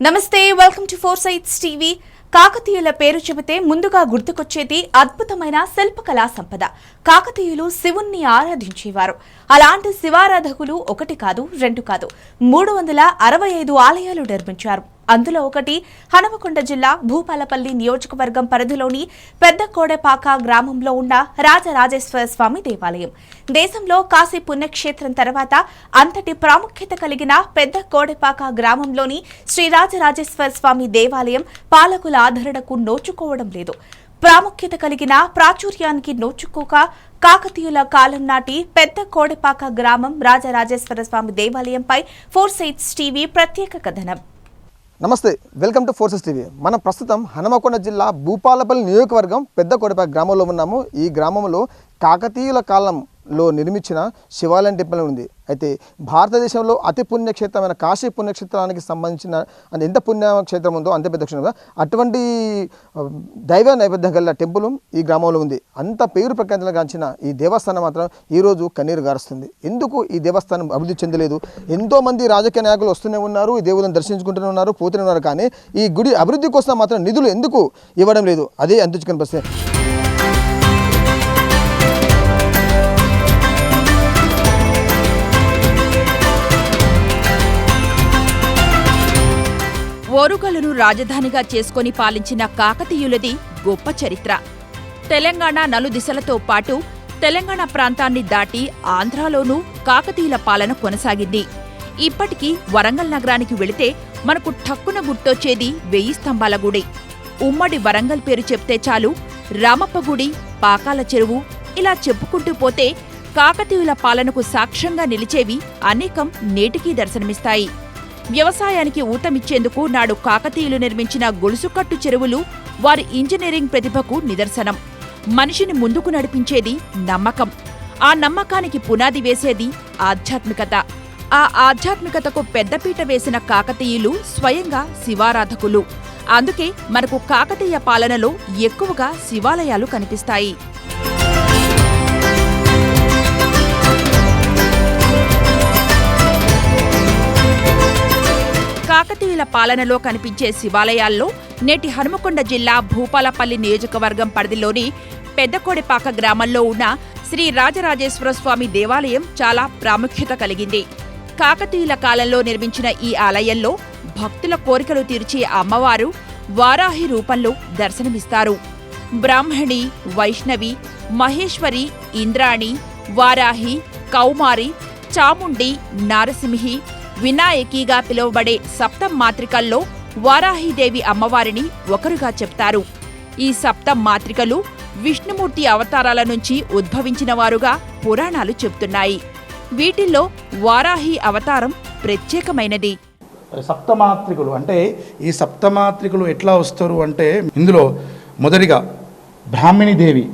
నమస్తే, welcome to ఫోర్సైట్స్ TV. కాకతీయుల పేరు చెబితే ముందుగా గుర్తుకొచ్చేది అద్భుతమైన శిల్పకళా సంపద. కాకతీయులు శివుణ్ణి ఆరాధించేవారు. అలాంటి శివారాధకులు ఒకటి కాదు, రెండు కాదు, 365 ఆలయాలు నిర్మించారు. అందులో ఒకటి హనుమకొండ జిల్లా భూపాలపల్లి నియోజకవర్గం పరిధిలోని పెద్ద కోడెపాక గ్రామంలో ఉన్న రాజరాజేశ్వర స్వామి దేవాలయం. దేశంలో కాశీ పుణ్యక్షేత్రం తర్వాత అంతటి ప్రాముఖ్యత కలిగిన పెద్ద కోడెపాక గ్రామంలోని శ్రీ రాజరాజేశ్వర స్వామి దేవాలయం పాలకుల ఆదరణకు నోచుకోవడం లేదు. ప్రాముఖ్యత కలిగిన ప్రాచుర్యానికి నోచుకోక కాకతీయుల కాలం నాటి పెద్ద కోడెపాక గ్రామం రాజరాజేశ్వర స్వామి దేవాలయంపై ఫోర్సైట్స్ టీవీ ప్రత్యేక కథనం. నమస్తే, వెల్కమ్ టు ఫోర్సెస్ టీవీ. మనం ప్రస్తుతం హనుమకొండ జిల్లా భూపాలపల్లి నియోజకవర్గం పెద్ద కోడెపాక గ్రామంలో ఉన్నాము. ఈ గ్రామంలో కాకతీయుల కాలంలో నిర్మించిన శివాలయం టెంపుల్ ఉంది. అయితే భారతదేశంలో అతి పుణ్యక్షేత్రమైన కాశీ పుణ్యక్షేత్రానికి సంబంధించిన ఎంత పుణ్యక్షేత్రం ఉందో అంతే పెద్ద క్షేత్రం. అటువంటి దైవ నైవేద్యం గల టెంపుల్ ఈ గ్రామంలో ఉంది. అంత పేరు ప్రఖ్యాతులుగాంచిన ఈ దేవస్థానం మాత్రం ఈరోజు కన్నీరు గారుస్తుంది. ఎందుకు ఈ దేవస్థానం అభివృద్ధి చెందలేదు? ఎంతోమంది రాజకీయ నాయకులు వస్తూనే ఉన్నారు, ఈ దేవులను దర్శించుకుంటూనే ఉన్నారు, పోతూనే ఉన్నారు. కానీ ఈ గుడి అభివృద్ధి కోసం మాత్రం నిధులు ఎందుకు ఇవ్వడం లేదు? అదే అంతుచుకొని ప్రశ్న. ఓరుగల్లును రాజధానిగా చేసుకొని పాలించిన కాకతీయులది గొప్ప చరిత్ర. తెలంగాణ నలుదిశలతో పాటు తెలంగాణ ప్రాంతాన్ని దాటి ఆంధ్రాలోనూ కాకతీయుల పాలన కొనసాగింది. ఇప్పటికీ వరంగల్ నగరానికి వెళితే మనకు ఠక్కున గుర్తొచ్చేది 1000 స్తంభాల గుడి. ఉమ్మడి వరంగల్ పేరు చెప్తే చాలు రామప్ప గుడి, పాకాల చెరువు, ఇలా చెప్పుకుంటూ పోతే కాకతీయుల పాలనకు సాక్ష్యంగా నిలిచేవి అనేకం నేటికీ దర్శనమిస్తాయి. వ్యవసాయానికి ఊతమిచ్చేందుకు నాడు కాకతీయులు నిర్మించిన గొలుసుకట్టు చెరువులు వారి ఇంజనీరింగ్ ప్రతిభకు నిదర్శనం. మనిషిని ముందుకు నడిపించేది నమ్మకం. ఆ నమ్మకానికి పునాది వేసేది ఆధ్యాత్మికత. ఆ ఆధ్యాత్మికతకు పెద్దపీట వేసిన కాకతీయులు స్వయంగా శివారాధకులు. అందుకే మనకు కాకతీయ పాలనలో ఎక్కువగా శివాలయాలు కనిపిస్తాయి. కాకతీయుల పాలనలో కనిపించే శివాలయాల్లో నేటి హనుమకొండ జిల్లా భూపాలపల్లి నియోజకవర్గం పరిధిలోని పెద్దకోడెపాక గ్రామంలో ఉన్న శ్రీ రాజరాజేశ్వర స్వామి దేవాలయం చాలా ప్రాముఖ్యత కలిగింది. కాకతీయుల కాలంలో నిర్మించిన ఈ ఆలయంలో భక్తుల కోరికలు తీర్చే అమ్మవారు వారాహి రూపంలో దర్శనమిస్తారు. బ్రాహ్మణి, వైష్ణవి, మహేశ్వరి, ఇంద్రాణి, వారాహి, కౌమారి, చాముండి, నారసింహి, వినాయకిగా పిలువబడే సప్తమాత్రికల్లో వారాహిదేవి అమ్మవారిని ఒకరుగా చెప్తారు. ఈ సప్తమాత్రికలు విష్ణుమూర్తి అవతారాల నుంచి ఉద్భవించినవారుగా పురాణాలు చెప్తున్నాయి. వీటిల్లో వారాహి అవతారం ప్రత్యేకమైనది. సప్తమాత్రికులు అంటే ఈ సప్తమాత్రికులు ఎట్లా వస్తారు అంటే ఇందులో మొదటిగా బ్రాహ్మణి దేవి,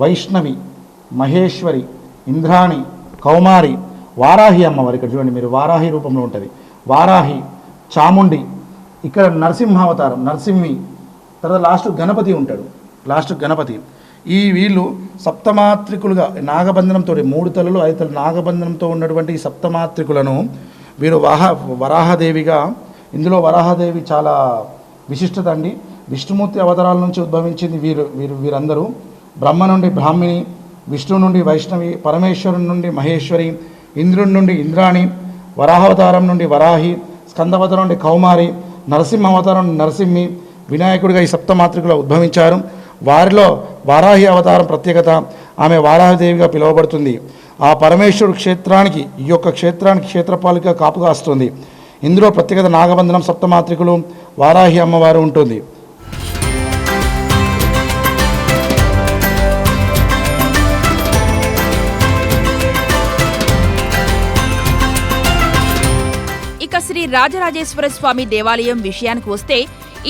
వైష్ణవి, మహేశ్వరి, ఇంద్రాణి, కౌమారి, వారాహి అమ్మవారు. ఇక్కడ చూడండి మీరు, వారాహి రూపంలో ఉంటుంది. వారాహి, చాముండి, ఇక్కడ నరసింహావతారం, నరసింహి, తర్వాత లాస్ట్ గణపతి ఉంటాడు. లాస్ట్ గణపతి. వీళ్ళు సప్తమాత్రికులుగా నాగబంధనంతో 3 తలలు 5 తలలు నాగబంధనంతో ఉన్నటువంటి ఈ సప్తమాత్రికులను వీరు వరాహదేవిగా, ఇందులో వరాహదేవి చాలా విశిష్టత అండి. విష్ణుమూర్తి అవతారాల నుంచి ఉద్భవించింది వీరందరూ. బ్రహ్మ నుండి బ్రాహ్మిణి, విష్ణు నుండి వైష్ణవి, పరమేశ్వరుని నుండి మహేశ్వరి, ఇంద్రుడి నుండి ఇంద్రాణి, వరాహావతారం నుండి వరాహి, స్కందవతారం నుండి కౌమారి, నరసింహావతారం నుండి నరసింహి, వినాయకుడిగా ఈ సప్తమాత్రికులు ఉద్భవించారు. వారిలో వారాహి అవతారం ప్రత్యేకత. ఆమె వారాహదేవిగా పిలువబడుతుంది. ఆ పరమేశ్వరుడు క్షేత్రానికి, ఈ యొక్క క్షేత్రానికి క్షేత్రపాలిక కాపుగా వస్తుంది. ఇందులో ప్రత్యేకత నాగబంధనం, సప్తమాత్రికులు, వారాహి అమ్మవారు ఉంటుంది. ఇక శ్రీ రాజరాజేశ్వర స్వామి దేవాలయం విషయానికి వస్తే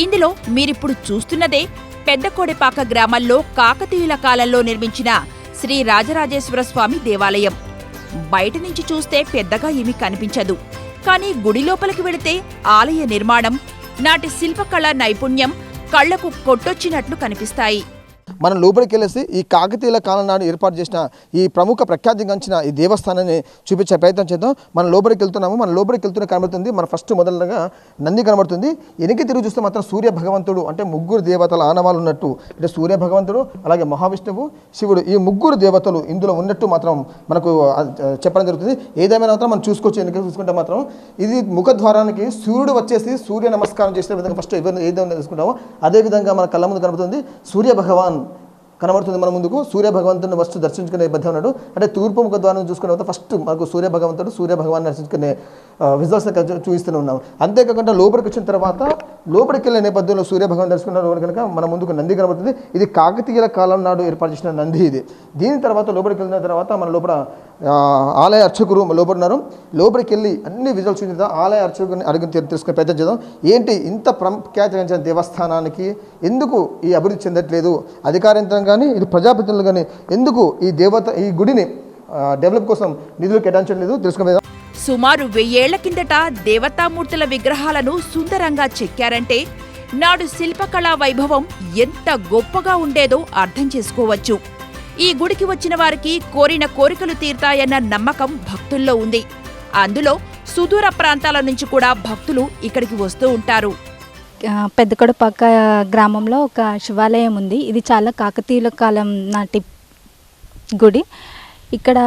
ఇందులో మీరిప్పుడు చూస్తున్నదే పెద్ద కోడెపాక గ్రామంలో కాకతీయుల కాలంలో నిర్మించిన శ్రీ రాజరాజేశ్వర స్వామి దేవాలయం. బయట నుంచి చూస్తే పెద్దగా ఏమీ కనిపించదు. కానీ గుడి లోపలికి వెళితే ఆలయ నిర్మాణం, నాటి శిల్పకళా నైపుణ్యం కళ్లకు కొట్టొచ్చినట్లు కనిపిస్తాయి. మనం లోపలికి వెళ్ళేసి ఈ కాకతీయుల కాలం నాడు ఏర్పాటు చేసిన ఈ ప్రముఖ ప్రఖ్యాతిగాంచిన ఈ దేవస్థానాన్ని చూపించే ప్రయత్నం చేద్దాం. మనం లోపలికి వెళ్తున్నాము. మన లోపలికి వెళ్తూనే కనబడుతుంది మన ఫస్ట్ మొదలుగా నంది కనబడుతుంది. వెనక్కి తిరిగి చూస్తే మాత్రం సూర్య భగవంతుడు అంటే ముగ్గురు దేవతల ఆనవాళ్ళు ఉన్నట్టు, అంటే సూర్య భగవంతుడు, అలాగే మహావిష్ణువు, శివుడు, ఈ ముగ్గురు దేవతలు ఇందులో ఉన్నట్టు మాత్రం మనకు చెప్పడం జరుగుతుంది. ఏదేమైనా మాత్రం మనం చూసుకోవచ్చు. వెనక్కి చూసుకుంటే మాత్రం ఇది ముఖద్వారానికి సూర్యుడు వచ్చేసి సూర్య నమస్కారం చేసిన విధంగా ఫస్ట్ ఏదైనా తీసుకుంటామో అదేవిధంగా మన కళ్ళ ముందు కనబడుతుంది సూర్య భగవాన్ కనబడుతుంది. మన ముందుకు సూర్య భగవంతుని ఫస్ట్ దర్శించుకునే బద్దం ఉన్నాడు. అంటే తూర్పు ముఖ ద్వారం చూసుకునే తర్వాత ఫస్ట్ మనకు సూర్య భగవాన్ దర్శించుకునే విజువల్స్ చూపిస్తూనే ఉన్నాం. అంతేకాకుండా లోపలికి వచ్చిన తర్వాత లోపలికి వెళ్ళే నేపథ్యంలో సూర్య భగవాన్ దర్శించుకున్న కనుక మన ముందుకు నంది కనబడుతుంది. ఇది కాకతీయుల కాలం నాడు ఏర్పాటు చేసిన నంది ఇది. దీని తర్వాత లోపలికి వెళ్ళిన తర్వాత మన లోపల ఆలయ అర్చకులు లోపల ఉన్నారు. లోపలికి వెళ్ళి అన్ని విజువల్స్ చూసిన తర్వాత ఆలయ అర్చకుని అడిగి తెలుసుకునే ప్రయత్నం చేద్దాం. ఏంటి ఇంత ప్రఖ్యాతించిన దేవస్థానానికి ఎందుకు ఈ అభివృద్ధి చెందట్లేదు, అధికారికంగా కానీ ఇది ప్రజాప్రతినిధులు కానీ ఎందుకు ఈ గుడిని డెవలప్ కోసం నిధులు కేటాయించలేదు తెలుసుకునే. సుమారు 1000 ఏళ్ల కిందట దేవతామూర్తుల విగ్రహాలను సుందరంగా చెక్కారంటే నాడు శిల్పకళా వైభవం ఎంత గొప్పగా ఉండేదో అర్థం చేసుకోవచ్చు. ఈ గుడికి వచ్చిన వారికి కోరిన కోరికలు తీర్తాయన్న నమ్మకం భక్తుల్లో ఉంది. అందులో సుదూర ప్రాంతాల నుంచి కూడా భక్తులు ఇక్కడికి వస్తూ ఉంటారు. పెద్దకొడపాక గ్రామంలో ఒక శివాలయం ఉంది. ఇది చాలా కాకతీయుల కాలం నాటి గుడి. ఇక్కడ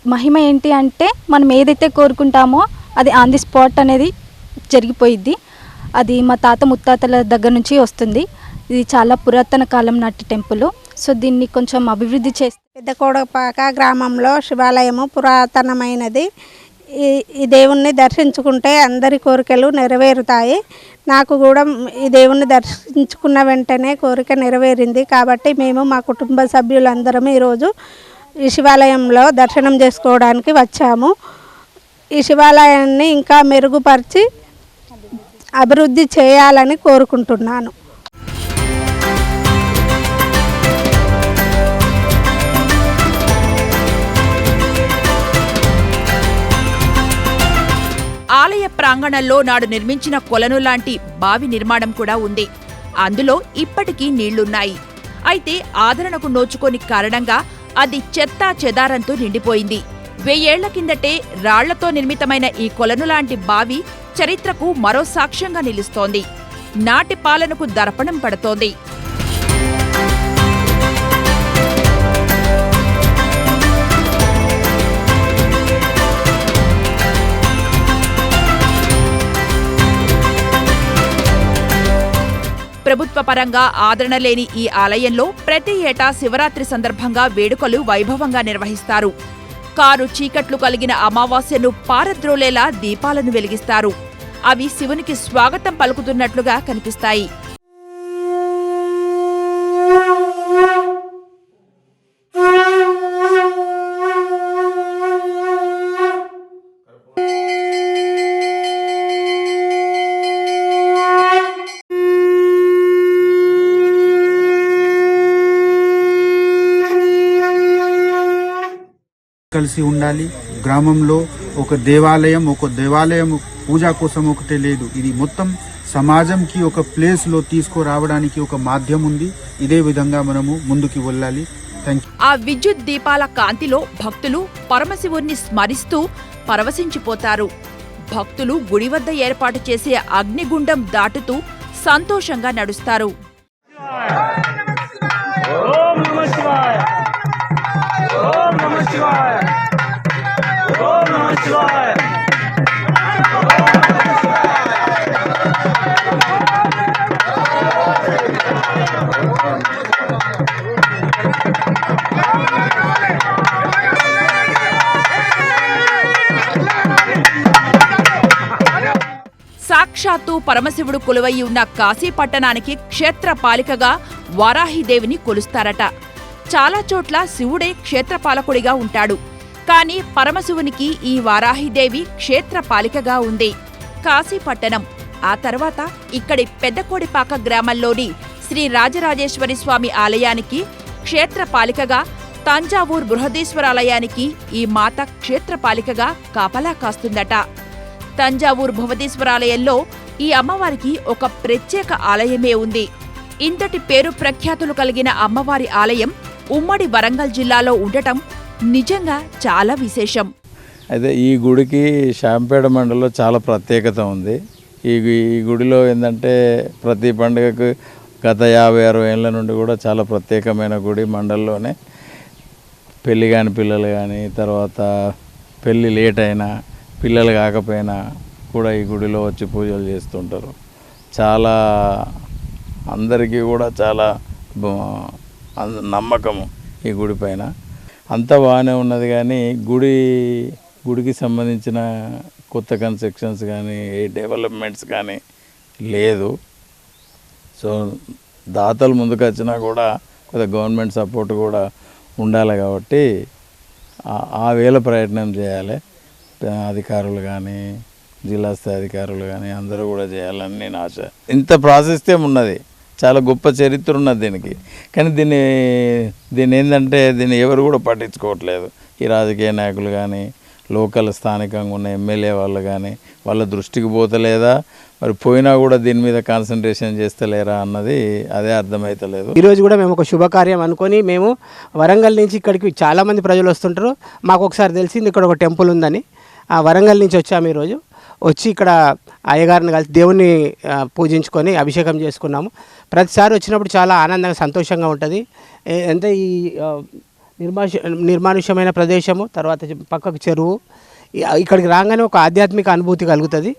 మహిమ ఏంటి అంటే మనం ఏదైతే కోరుకుంటామో అది ఆన్ ది స్పాట్ అనేది జరిగిపోయిద్ది. అది మా తాత ముత్తాతల దగ్గర నుంచి వస్తుంది. ఇది చాలా పురాతన కాలం నాటి టెంపుల్. సో దీన్ని కొంచెం అభివృద్ధి చేస్తే పెద్దకొడపాక గ్రామంలో శివాలయము పురాతనమైనది. ఈ దేవుణ్ణి దర్శించుకుంటే అందరి కోరికలు నెరవేరుతాయి. నాకు కూడా ఈ దేవుణ్ణి దర్శించుకున్న వెంటనే కోరిక నెరవేరింది. కాబట్టి మేము మా కుటుంబ సభ్యులందరం ఈరోజు ఈ శివాలయంలో దర్శనం చేసుకోవడానికి వచ్చాము. ఈ శివాలయాన్ని ఇంకా మెరుగుపరిచి అభివృద్ధి చేయాలని కోరుకుంటున్నాను. ఆలయ ప్రాంగణంలో నాడు నిర్మించిన కొలను లాంటి బావి నిర్మాణం కూడా ఉంది. అందులో ఇప్పటికీ నీళ్లున్నాయి. అయితే ఆదరణకు నోచుకోని కారణంగా అది చెత్తా చెదారంతో నిండిపోయింది. 1000 ఏళ్ల కిందటే రాళ్లతో నిర్మితమైన ఈ కొలను లాంటి బావి చరిత్రకు మరో సాక్ష్యంగా నిలుస్తోంది. నాటి పాలనకు దర్పణం పడుతోంది. ప్రభుత్వ పరంగా ఆదరణ లేని ఈ ఆలయంలో ప్రతి ఏటా శివరాత్రి సందర్భంగా వేడుకలు వైభవంగా నిర్వహిస్తారు. కారు చీకట్లు కలిగిన అమావాస్యను పారద్రోలేలా దీపాలను వెలిగిస్తారు. అవి శివునికి స్వాగతం పలుకుతున్నట్లుగా కనిపిస్తాయి. కలిసి ఉండాలి. గ్రామంలో ఒక దేవాలయం పూజ కోసం ఒకటే లేదు. ఇది మొత్తం సమాజంకి ఒక ప్లేస్లో తీసుకురావడానికి ఒక మాధ్యమం ఉంది. ఇదే విధంగా మనము ముందుకు వెళ్ళాలి. ఆ విద్యుత్ దీపాల కాంతిలో భక్తులు పరమశివుణ్ణి స్మరిస్తూ పరవశించిపోతారు. భక్తులు గుడి వద్ద ఏర్పాటు చేసే అగ్నిగుండం దాటుతూ సంతోషంగా నడుస్తారు. సాక్షాత్తు పరమశివుడు కొలువై ఉన్న కాశీ పట్టణానికి క్షేత్రపాలికగా వారాహిదేవిని కొలుస్తారట. చాలా చోట్ల శివుడే క్షేత్రపాలకుడిగా ఉంటాడు. కానీ పరమశివునికి ఈ వారాహిదేవి క్షేత్రపాలికగా ఉంది. కాశీపట్టణం, ఆ తర్వాత ఇక్కడి పెద్దకోడిపాక గ్రామంలోని శ్రీ రాజరాజేశ్వరి స్వామి ఆలయానికి క్షేత్రపాలికగా, తంజావూర్ బృహదీశ్వరాలయానికి ఈ మాత క్షేత్రపాలికగా కాపలా కాస్తుందట. తంజావూర్ భువదీశ్వరాలయంలో ఈ అమ్మవారికి ఒక ప్రత్యేక ఆలయమే ఉంది. ఇంతటి పేరు ప్రఖ్యాతులు కలిగిన అమ్మవారి ఆలయం ఉమ్మడి వరంగల్ జిల్లాలో ఉండటం నిజంగా చాలా విశేషం. అయితే ఈ గుడికి శాంపేట మండలంలో చాలా ప్రత్యేకత ఉంది. ఈ గుడిలో ఏంటంటే ప్రతి పండుగకు గత 50-60 ఏళ్ళ నుండి కూడా చాలా ప్రత్యేకమైన గుడి. మండలంలోనే పెళ్ళి కాని పిల్లలు కానీ, తర్వాత పెళ్ళి లేట్ అయినా, పిల్లలు కాకపోయినా కూడా ఈ గుడిలో వచ్చి పూజలు చేస్తుంటారు. చాలా అందరికీ కూడా చాలా నమ్మకము ఈ గుడి పైన. అంతా బాగానే ఉన్నది కానీ గుడికి సంబంధించిన కొత్త కన్స్ట్రక్షన్స్ కానీ డెవలప్మెంట్స్ కానీ లేదు. సో దాతలు ముందుకు వచ్చినా కూడా కొంత గవర్నమెంట్ సపోర్ట్ కూడా ఉండాలి కాబట్టి ఆ వేళ ప్రయత్నం చేయాలి. అధికారులు కానీ, జిల్లా స్థాయి అధికారులు కానీ అందరూ కూడా చేయాలని నేను ఆశ. ఇంత ప్రాసెస్ ఉన్నది, చాలా గొప్ప చరిత్ర ఉన్నది దీనికి. కానీ దీన్ని ఏంటంటే దీన్ని ఎవరు కూడా పట్టించుకోవట్లేదు. ఈ రాజకీయ నాయకులు కానీ, లోకల్ స్థానికంగా ఉన్న ఎమ్మెల్యే వాళ్ళు కానీ వాళ్ళ దృష్టికి పోతలేదా, మరి పోయినా కూడా దీని మీద కాన్సన్ట్రేషన్ చేస్తలేరా అన్నది అదే అర్థమవుతలేదు. ఈరోజు కూడా మేము ఒక శుభకార్యం అనుకొని మేము వరంగల్ నుంచి ఇక్కడికి చాలామంది ప్రజలు వస్తుంటారు. మాకు ఒకసారి తెలిసింది ఇక్కడ ఒక టెంపుల్ ఉందని. ఆ వరంగల్ నుంచి వచ్చాము. ఈరోజు వచ్చి ఇక్కడ అయ్యగారిని కలిసి దేవుణ్ణి పూజించుకొని అభిషేకం చేసుకున్నాము. ప్రతిసారి వచ్చినప్పుడు చాలా ఆనందంగా సంతోషంగా ఉంటుంది. అంటే ఈ నిర్మానుష్యమైన ప్రదేశము, తర్వాత పక్కకు చెరువు, ఇక్కడికి రాగానే ఒక ఆధ్యాత్మిక అనుభూతి కలుగుతుంది.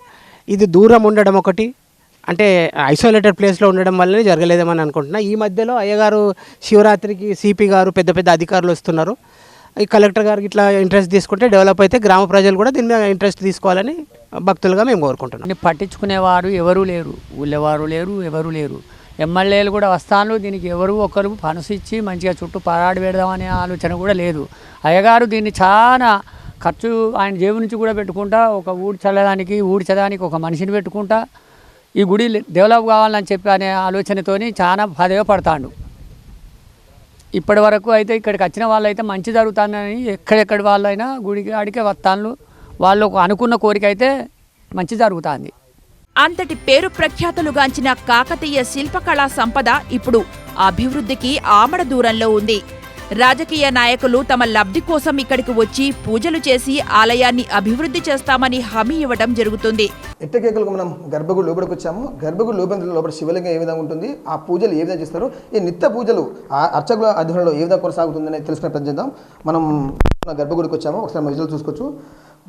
ఇది దూరం ఉండడం ఒకటి, అంటే ఐసోలేటెడ్ ప్లేస్లో ఉండడం వల్లనే జరగలేదేమని అనుకుంటున్నా. ఈ మధ్యలో అయ్యగారు శివరాత్రికి సిపి గారు పెద్ద అధికారులు వస్తున్నారు. ఈ కలెక్టర్ గారికి ఇట్లా ఇంట్రెస్ట్ తీసుకుంటే డెవలప్ అయితే గ్రామ ప్రజలు కూడా దీని మీద ఇంట్రెస్ట్ తీసుకోవాలని భక్తులుగా మేము కోరుకుంటున్నాం. పట్టించుకునేవారు ఎవరు లేరు, ఊళ్ళేవారు లేరు, ఎవరు లేరు. ఎమ్మెల్యేలు కూడా వస్తాను, దీనికి ఎవరు ఒకరు పనుసిచ్చి మంచిగా చుట్టూ పరాడు పెడదామనే ఆలోచన కూడా లేదు. అయ్యగారు దీన్ని చాలా ఖర్చు ఆయన జేబు నుంచి కూడా పెట్టుకుంటా, ఒక ఊడ్చడానికి ఒక మనిషిని పెట్టుకుంటా ఈ గుడి డెవలప్ కావాలని చెప్పి అనే ఆలోచనతోని చాలా పడతాడు. ఇప్పటి వరకు అయితే ఇక్కడికి వచ్చిన వాళ్ళు అయితే మంచి జరుగుతుందని ఎక్కడెక్కడి వాళ్ళైనా గుడికి ఆడికే వస్తాను. వాళ్ళు అనుకున్న కోరిక అయితే మంచి జరుగుతుంది. అంతటి పేరు ప్రఖ్యాతులుగాంచిన కాకతీయ శిల్పకళా సంపద ఇప్పుడు అభివృద్ధికి ఆమడ దూరంలో ఉంది. రాజకీయ నాయకులు తమ లబ్ధి కోసం ఇక్కడికి వచ్చి పూజలు చేసి ఆలయాన్ని అభివృద్ధి చేస్తామని హామీ ఇవ్వడం జరుగుతుంది. ఎట్టకేకలకు మనం గర్భగుడి లోపలికి వచ్చాము. గర్భగుడి లోపల శివలింగం ఏ విధంగా ఉంటుంది, ఆ పూజలు ఏ విధంగా చేస్తారు, ఈ నిత్య పూజలు ఆ అర్చకుల ఆధ్వర్యంలో ఏ విధంగా కొనసాగుతుందని తెలుసుకునే ప్రయత్నం చేద్దాం. మనం గర్భగుడికి వచ్చాము. ఒకసారి విజువల్ చూసుకోవచ్చు.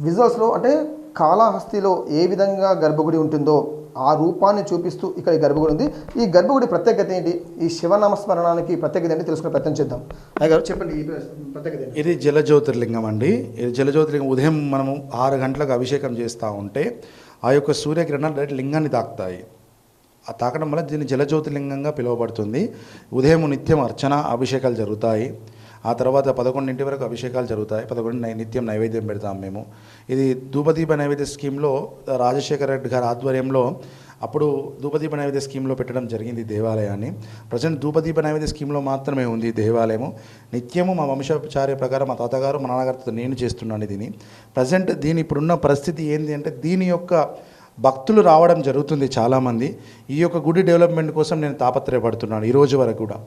విజువల్స్లో అంటే కాళహస్తిలో ఏ విధంగా గర్భగుడి ఉంటుందో ఆ రూపాన్ని చూపిస్తూ ఇక్కడ ఈ గర్భగుడి ఉంది. ఈ గర్భగుడి ప్రత్యేకత ఏంటి, ఈ శివనామస్మరణానికి ప్రత్యేకత ఏంటి తెలుసుకునే ప్రయత్నం చేద్దాం. అయ్యగారు చెప్పండి, ఈ ప్రత్యేకత ఏంటి? ఇది జలజ్యోతిర్లింగం అండి. ఇది జలజ్యోతిర్లింగం. ఉదయం మనము 6 గంటలకు అభిషేకం చేస్తూ ఉంటే ఆ యొక్క సూర్యకిరణాలు డైరెక్ట్ లింగాన్ని తాకుతాయి. ఆ తాకడం వల్ల దీన్ని జలజ్యోతిర్లింగంగా పిలువబడుతుంది. ఉదయం నిత్యం అర్చన అభిషేకాలు జరుగుతాయి. ఆ తర్వాత 11 వరకు అభిషేకాలు జరుగుతాయి. 11 నిత్యం నైవేద్యం పెడతాం మేము. ఇది ధూపదీప నైవేద్య స్కీమ్లో రాజశేఖర రెడ్డి గారి ఆధ్వర్యంలో అప్పుడు ధూపదీప నైవేద్య స్కీమ్లో పెట్టడం జరిగింది దేవాలయాన్ని. ప్రజెంట్ ధూపదీప నైవేద్య స్కీమ్లో మాత్రమే ఉంది దేవాలయము. నిత్యము మా వంశాచార్య ప్రకారం మా తాతగారు మా నాన్నగారితో నేను చేస్తున్నాను దీన్ని. ప్రజెంట్ దీని ఇప్పుడున్న పరిస్థితి ఏంటి అంటే దీని యొక్క భక్తులు రావడం జరుగుతుంది చాలామంది. ఈ యొక్క గుడి డెవలప్మెంట్ కోసం నేను తాపత్రయపడుతున్నాను. ఈ రోజు వరకు కూడా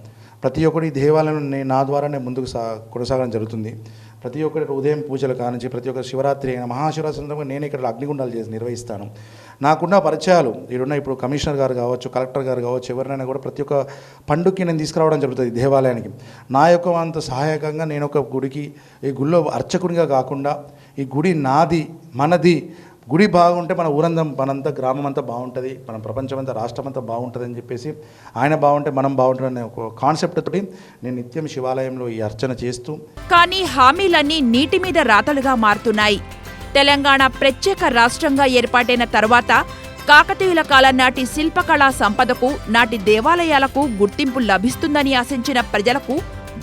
ప్రతి ఒక్కరు ఈ దేవాలయం నా ద్వారానే ముందుకు కొనసాగడం జరుగుతుంది. ప్రతి ఒక్కరి ఉదయం పూజలు కానించి ప్రతి ఒక్కరు శివరాత్రి అయిన మహాశివరాత్రి సందర్భంగా నేను ఇక్కడ అగ్నిగుండాలు చేసి నిర్వహిస్తాను. నాకున్న పరిచయాలు ఇప్పుడు కమిషనర్ గారు కావచ్చు, కలెక్టర్ గారు కావచ్చు, ఎవరినైనా కూడా ప్రతి ఒక్క పండుగకి నేను తీసుకురావడం జరుగుతుంది దేవాలయానికి. నా యొక్క అంత సహాయకంగా నేను ఒక గుడికి ఈ గుడిలో అర్చకునిగా కాకుండా ఈ గుడి నాది, మనది, గుడి బాగుంటే మన ఊరందం మనంతా గ్రామం అంతా బాగుంటుంది, మన ప్రపంచం అంతా రాష్ట్రం అంతా బాగుంటుంది అని చెప్పేసి ఆయన బాగుంటే మనం బాగుంటుందనే ఒక కాన్సెప్ట్ తోటి నేను నిత్యం శివాలయంలో ఈ అర్చన చేస్తూ. కానీ హామీలన్నీ నీటి మీద రాతలుగా మారుతున్నాయి. తెలంగాణ ప్రత్యేక రాష్ట్రంగా ఏర్పాటైన తర్వాత కాకతీయుల కాలం నాటి శిల్పకళా సంపదకు, నాటి దేవాలయాలకు గుర్తింపు లభిస్తుందని ఆశించిన ప్రజలకు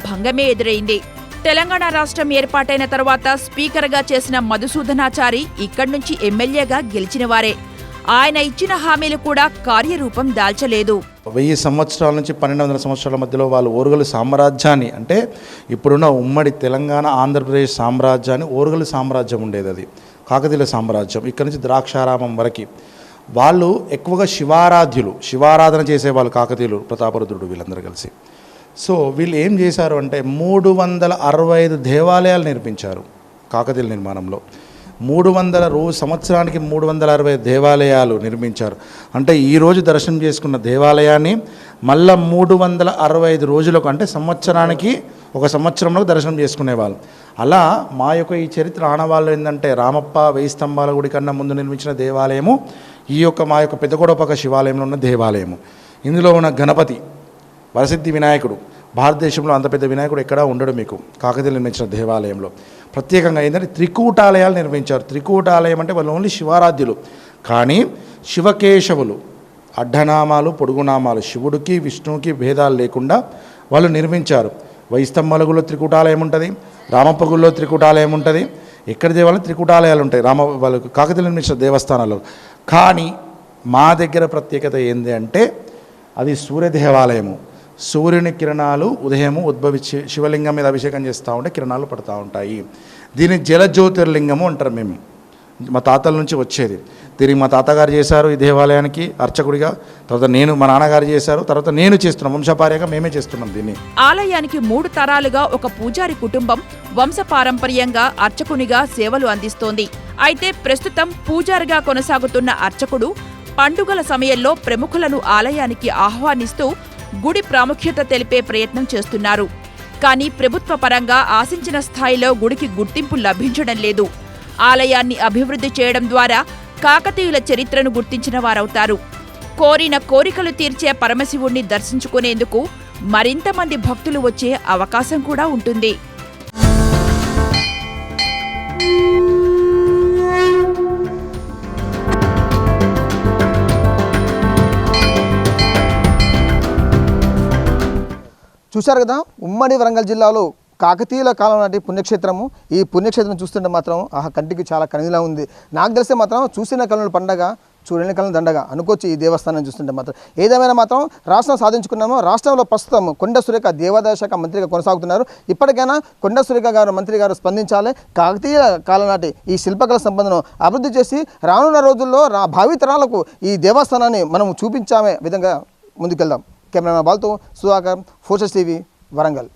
భంగమే ఎదురైంది. తెలంగాణ రాష్ట్రం ఏర్పాటైన తర్వాత స్పీకర్గా చేసిన మధుసూదనాచారి ఇక్కడి నుంచి ఎమ్మెల్యేగా గెలిచినవారే. ఆయన ఇచ్చిన హామీలు కూడా కార్యరూపం దాల్చలేదు. 1000 సంవత్సరాల నుంచి 1200 సంవత్సరాల మధ్యలో వాళ్ళు ఓరుగలు సామ్రాజ్యాన్ని, అంటే ఇప్పుడున్న ఉమ్మడి తెలంగాణ ఆంధ్రప్రదేశ్ సామ్రాజ్యాన్ని ఓరుగలు సామ్రాజ్యం ఉండేది. అది కాకతీయుల సామ్రాజ్యం. ఇక్కడ నుంచి ద్రాక్షారామం వరకు వాళ్ళు ఎక్కువగా శివారాధన చేసేవాళ్ళు కాకతీయులు, ప్రతాపరుద్రుడు వీళ్ళందరూ కలిసి. సో వీళ్ళు ఏం చేశారు అంటే 365 దేవాలయాలు నిర్మించారు కాకతీయుల నిర్మాణంలో. 300 సంవత్సరానికి 365 దేవాలయాలు నిర్మించారు. అంటే ఈరోజు దర్శనం చేసుకున్న దేవాలయాన్ని మళ్ళా 365 రోజులకు, అంటే సంవత్సరానికి, ఒక సంవత్సరంలో దర్శనం చేసుకునేవాళ్ళు. అలా మా యొక్క ఈ చరిత్ర ఆనవాళ్ళు ఏంటంటే రామప్ప 1000 స్తంభాల గుడి కన్నా ముందు నిర్మించిన దేవాలయము ఈ యొక్క మా యొక్క పెద్దగొడపక శివాలయంలో ఉన్న దేవాలయము. ఇందులో ఉన్న గణపతి వరసిద్ధి వినాయకుడు, భారతదేశంలో అంత పెద్ద వినాయకుడు ఎక్కడా ఉండడు మీకు. కాకతీయులు నిర్మించిన దేవాలయంలో ప్రత్యేకంగా ఏంటంటే త్రికూటాలయాలు నిర్మించారు. త్రికూటాలయం అంటే వాళ్ళు ఓన్లీ శివారాధ్యులు, కానీ శివకేశవులు అడ్డనామాలు పొడుగునామాలు, శివుడికి విష్ణువుకి భేదాలు లేకుండా వాళ్ళు నిర్మించారు. 1000 స్తంభాల గుడిలో త్రికూటాలయం ఉంటుంది, రామప్ప గుడిలో త్రికూటాలయం ఉంటుంది. ఎక్కడ దేవాలయం త్రికూటాలయాలు ఉంటాయి వాళ్ళకు కాకతీయులు నిర్మించిన దేవస్థానాలు. కానీ మా దగ్గర ప్రత్యేకత ఏంది అంటే అది సూర్య దేవాలయము. సూర్యుని కిరణాలు ఉదయము ఉద్భవించి శివలింగం మీద అభిషేకం చేస్తూ ఉంటే కిరణాలు పడుతూ ఉంటాయి. దీన్ని జలజ్యోతిర్లింగము అంటారు. మేము మా తాతల నుంచి వచ్చేది. తిరిగి మా తాతగారు చేశారు ఈ దేవాలయానికి అర్చకుడిగా, తర్వాత మా నాన్నగారు చేశారు, తర్వాత నేను చేస్తున్నాం. వంశపార్యంగా మేమే చేస్తున్నాం దీన్ని. ఆలయానికి 3 తరాలుగా ఒక పూజారి కుటుంబం వంశపారంపర్యంగా అర్చకునిగా సేవలు అందిస్తోంది. అయితే ప్రస్తుతం పూజారిగా కొనసాగుతున్న అర్చకుడు పండుగల సమయంలో ప్రముఖులను ఆలయానికి ఆహ్వానిస్తూ గుడి ప్రాముఖ్యత తెలిపే ప్రయత్నం చేస్తున్నారు. కానీ ప్రభుత్వ పరంగా ఆశించిన స్థాయిలో గుడికి గుర్తింపు లభించడం లేదు. ఆలయాన్ని అభివృద్ధి చేయడం ద్వారా కాకతీయుల చరిత్రను గుర్తించిన వారవుతారు. కోరిన కోరికలు తీర్చే పరమశివుణ్ణి దర్శించుకునేందుకు మరింత మంది భక్తులు వచ్చే అవకాశం కూడా ఉంటుంది. చూశారు కదా, ఉమ్మడి వరంగల్ జిల్లాలో కాకతీయుల కాలం నాటి పుణ్యక్షేత్రము. ఈ పుణ్యక్షేత్రం చూస్తుంటే మాత్రం కంటికి చాలా కనువిలా ఉంది. నాకు తెలిస్తే మాత్రం చూసిన కళ్ళను పండగ, చూడని కళ్ళను దండగ అనుకోవచ్చు ఈ దేవస్థానం చూస్తుంటే మాత్రం. ఏదేమైనా మాత్రం రాష్ట్రం సాధించుకున్నామో. రాష్ట్రంలో ప్రస్తుతం కొండ సురేఖ దేవాదాయ శాఖ మంత్రిగా కొనసాగుతున్నారు. ఇప్పటికైనా కొండ సురేఖ గారు మంత్రి గారు స్పందించాలి. కాకతీయ కాలం నాటి ఈ శిల్పకళ సంపదను అభివృద్ధి చేసి రానున్న రోజుల్లో భావితరాలకు ఈ దేవస్థానాన్ని మనం చూపించామే విధంగా ముందుకెళ్దాం. కెమెరామెన్ బాల్తో సుధాకర్, 4S TV, వరంగల్.